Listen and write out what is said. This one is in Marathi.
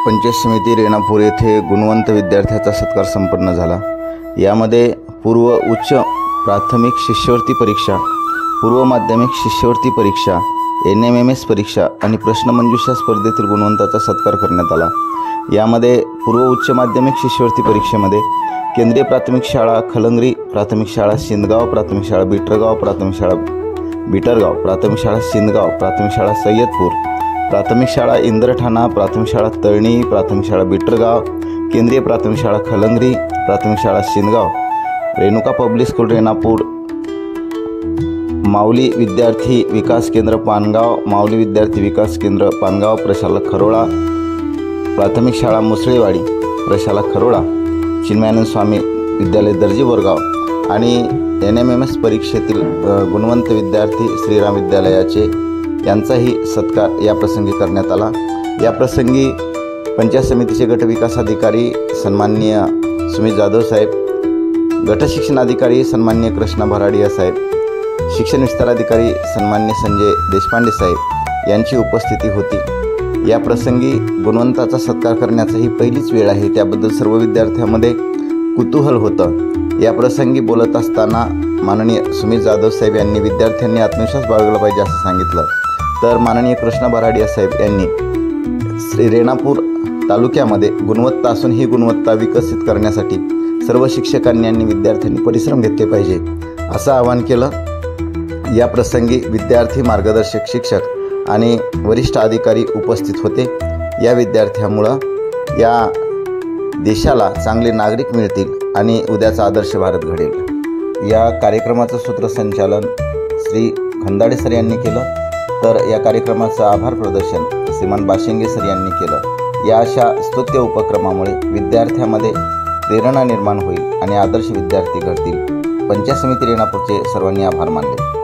पंचायत समिती रेणापूर येथे गुणवंत विद्यार्थ्याचा सत्कार संपन्न झाला। यामध्ये पूर्व उच्च प्राथमिक शिष्यवृत्ती परीक्षा, पूर्व माध्यमिक शिष्यवृत्ती परीक्षा, NMMS परीक्षा आणि प्रश्नमंजुषा स्पर्धेतील गुणवंताचा सत्कार करण्यात आला। यामध्ये पूर्व उच्च माध्यमिक शिष्यवृत्ती परीक्षेमध्ये केंद्रीय प्राथमिक शाळा खलंगरी, प्राथमिक शाळा सिंदगाव, प्राथमिक शाळा बिटरगाव, प्राथमिक शाळा बिटरगाव, प्राथमिक शाळा सिंदगाव, प्राथमिक शाळा सय्यदपूर, प्राथमिक शाळा इंद्रठाणा, प्राथमिक शाळा तळणी, प्राथमिक शाळा बिटरगाव, केंद्रीय प्राथमिक शाळा खलंगरी, प्राथमिक शाळा सिंदगाव, रेणुका पब्लिक स्कूल रेणापूर, माऊली विद्यार्थी विकास केंद्र पानगाव, माऊली विद्यार्थी विकास केंद्र पानगाव, प्रशाला खरोळा, प्राथमिक शाळा मुसळेवाडी, प्रशाला खरोळा, चिन्मयानंद स्वामी विद्यालय दर्जी बोरगाव आणि NMMS परीक्षेतील गुणवंत विद्यार्थी श्रीराम विद्यालयाचे यांचाही सत्कार या प्रसंगी करण्यात आला। या प्रसंगी पंचायत समितीचे गटविकास अधिकारी सन्माननीय सुमित जाधव साहेब, गट शिक्षण अधिकारी सन्माननीय कृष्णा भराडिया साहेब, शिक्षण विस्तार अधिकारी सन्माननीय संजय देशपांडे साहेब यांची उपस्थिती होती। या प्रसंगी गुणवंताचा सत्कार करण्याची ही पहिलीच वेळ आहे, त्याबद्दल सर्व विद्यार्थ्यांमध्ये कुतूहल होतं। या प्रसंगी बोलत असताना माननीय सुमित जाधव साहेब यांनी विद्यार्थ्यांनी आत्मविश्वास बाळगला पाहिजे असं सांगितलं, तर माननीय कृष्णा भराडिया साहेब यांनी रेणापूर तालुक्यामध्ये गुणवत्ता असून ही गुणवत्ता विकसित करण्यासाठी सर्व शिक्षकांनी आणि विद्यार्थ्यांनी परिश्रम घेतले पाहिजे असं आवाहन केलं। या प्रसंगी विद्यार्थी, मार्गदर्शक शिक्षक आणि वरिष्ठ अधिकारी उपस्थित होते। या विद्यार्थ्यामुळं या देशाला चांगले नागरिक मिळतील आणि उद्याचा आदर्श भारत घडेल। या कार्यक्रमाचं सूत्रसंचालन श्री खंदाडे सर यांनी केलं, तर या कार्यक्रमाचं आभार प्रदर्शन श्रीमान बाशिंगे सर यांनी केलं। या अशा स्तुत्य उपक्रमामुळे विद्यार्थ्यांमध्ये प्रेरणा निर्माण होईल आणि आदर्श विद्यार्थी घडतील। पंचायत समिती रेणापूरचे सर्वांनी आभार मानले।